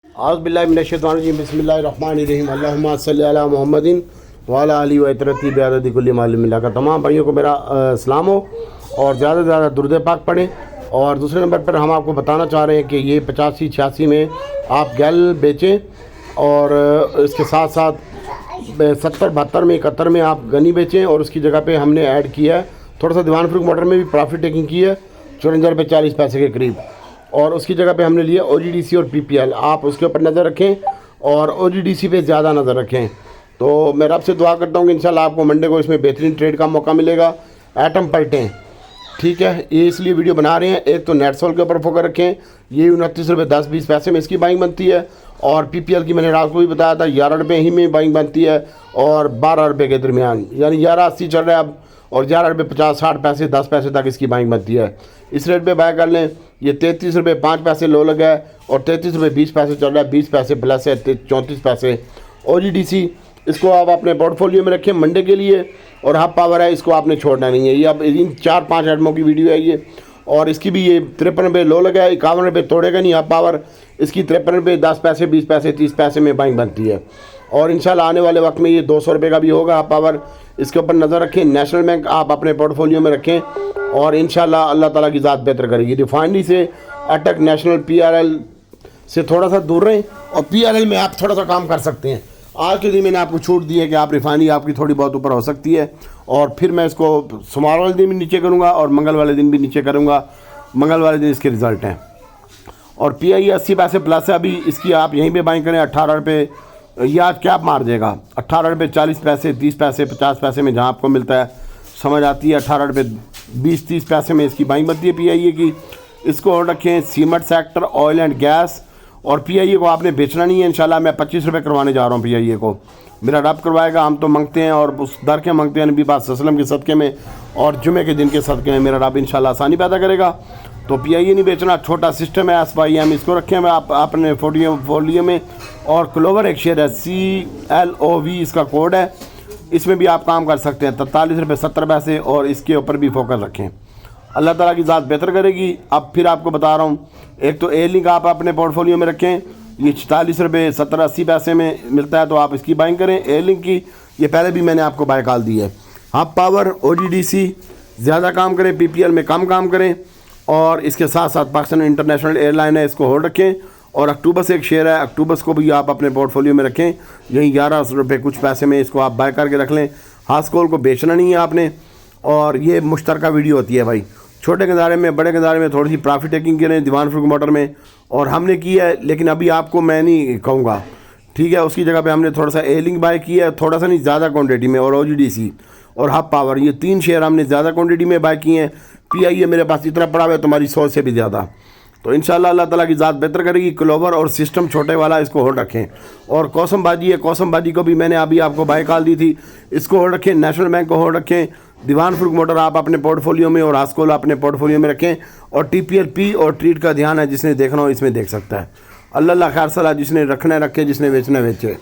आउज़ु बिल्लाहि मिनश्शैतानिर्रजीम बिस्मिल्लाहिर्रहमानिर्रहीम अल्लाहुम्मा सल्लि अला मुहम्मदिन व अला आलिहि व इतरती बिअददि कुल्लि मालूम मिल्ला का तमाम भाइयों को मेरा सलाम हो और ज़्यादा से ज़्यादा दुरूद पाक पढ़ें। और दूसरे नंबर पर हम आपको बताना चाह रहे हैं कि ये 85-86 में आप गैल बेचें और इसके साथ साथ 70-72 में 71 में आप गनी बेचें। और उसकी जगह पे हमने ऐड किया है थोड़ा सा दीवान फरूख मोटर में भी प्रॉफिट टेकिंग की है 54 रुपये 40 पैसे के करीब। और उसकी जगह पे हमने लिया OGDC और PPL। आप उसके ऊपर नज़र रखें और OGDC पे ज़्यादा नज़र रखें। तो मैं रब से दुआ करता हूँ कि इंशाल्लाह आपको मंडे को इसमें बेहतरीन ट्रेड का मौका मिलेगा। एटम पलटें, ठीक है, ये इसलिए वीडियो बना रहे हैं। एक तो नेटसोल के ऊपर फोकस रखें, ये 29 रुपये 10-20 पैसे में इसकी बाइंग बनती है। और PPL की मैंने रात को भी बताया था 11 रुपये ही में बाइंग बनती है और 12 रुपये के दरमियान, यानी 11.80 चल रहा है अब और 11 रुपये 50-60 पैसे 10 पैसे तक इसकी बाइंग बनती है। इस रेट पे बाय कर लें। ये 33 रुपये 5 पैसे लो लगा है और 33 रुपये 20 पैसे चल रहा है, 20 पैसे प्लस है 34 पैसे। OGDC इसको आप अपने पोर्टफोलियो में रखें मंडे के लिए। और हाफ पावर है, इसको आपने छोड़ना नहीं है। ये अब इन 4-5 आइटमों की वीडियो है ये। और इसकी भी ये 53 रुपये लो लगा है, 51 रुपये तोड़ेगा नहीं हाफ पावर। इसकी 53 रुपये 10 पैसे 20 पैसे 30 पैसे में बाइंग बनती है। और इंशाल्लाह आने वाले वक्त में ये 200 रुपये का भी होगा हाफ पावर। इसके ऊपर नज़र रखें। नेशनल बैंक आप अपने पोर्टफोलियो में रखें और इंशाल्लाह अल्लाह ताला की ज़ात बेहतर करेगी। रिफाइनरी से अटक नेशनल PRL से थोड़ा सा दूर रहें और PRL में आप थोड़ा सा काम कर सकते हैं। आज के दिन मैंने आपको छूट दी है कि आप रिफाइनरी आपकी थोड़ी बहुत ऊपर हो सकती है। और फिर मैं इसको सोमवार वाले दिन भी नीचे करूँगा और मंगल वाले दिन भी नीचे करूँगा। मंगल वाले दिन इसके रिज़ल्ट हैं। और PI 80 पैसे प्लस है अभी, इसकी आप यहीं पे बाइंग करें 18 रुपये। ये आज क्या मार देगा 18 रुपये 40 पैसे 30 पैसे 50 पैसे में जहाँ आपको मिलता है समझ आती है। 18 रुपये 20-30 पैसे में इसकी बाइंग बनती है PIA की। इसको और रखें cement sector, oil and gas. और PIA को आपने बेचना नहीं है। इंशाल्लाह मैं 25 रुपये करवाने जा रहा हूँ PIA को। मेरा रब करवाएगा। हम तो मांगते हैं और उस दर के मांगते हैं नबी पाक सल्लल्लाहु अलैहि वसल्लम के सदक़े में और जुमे के दिन के सदक़े में मेरा रब इंशाल्लाह आसानी पैदा करेगा। तो PIA नहीं बेचना, छोटा सिस्टम है SYM, इसको रखें मैं आप अपने फोलियो में। और क्लोवर एक शेयर है CLOV इसका कोड है, इसमें भी आप काम कर सकते हैं 43 रुपये 70 पैसे। और इसके ऊपर भी फोकस रखें, अल्लाह ताला की ज़ात बेहतर करेगी। अब फिर आपको बता रहा हूँ, एक तो A-Link आप अपने पोर्टफोलियो में रखें। ये 44 रुपये 70-80 पैसे में मिलता है तो आप इसकी बाइंग करें A-Link की। ये पहले भी मैंने आपको बाय कॉल दी है। हाफ पावर OGDC ज़्यादा काम करें, PPL में कम काम करें। और इसके साथ साथ पाकिस्तान इंटरनेशनल एयरलाइन है, इसको होल्ड रखें। और अक्टूबस एक शेयर है, अक्टूबस को भी आप अपने पोर्टफोलियो में रखें। यही 11 रुपये कुछ पैसे में इसको आप बाय करके रख लें। हास्कोल को बेचना नहीं है आपने। और ये मुश्तरका वीडियो होती है भाई, छोटे गंदारे में बड़े गंदारे में थोड़ी सी प्रॉफिट टेकिंग करें दीवान फरूख मोटर में। और हमने की है, लेकिन अभी आपको मैं नहीं कहूँगा, ठीक है। उसकी जगह पे हमने थोड़ा सा A-Link बाय किया है, थोड़ा सा नहीं ज़्यादा क्वांटिटी में। और OGDC और हाफ पावर, ये 3 शेयर हमने ज़्यादा क्वांटिटी में बाय किए हैं। PIA मेरे पास इतना पड़ा हुआ है तुम्हारी 100 से भी ज़्यादा। तो इंशाल्लाह अल्लाह ताला की ज़ात बेहतर करेगी। क्लोवर और सिस्टम छोटे वाला इसको होल्ड रखें। और कौसम बाजी है, कौसम बाजी को भी मैंने अभी आपको बाय कॉल दी थी, इसको होल्ड रखें। नेशनल बैंक को होल्ड रखें। दीवान फरूख मोटर आप अपने पोर्टफोलियो में और हास्कोल अपने पोर्टफोलियो में रखें। और TPLP और ट्रीट का ध्यान है, जिसने देखना हो इसमें देख सकता है। अल्लाह खैर सलाह, जिसने रखना है रखे, जिसने बेचना बेचे।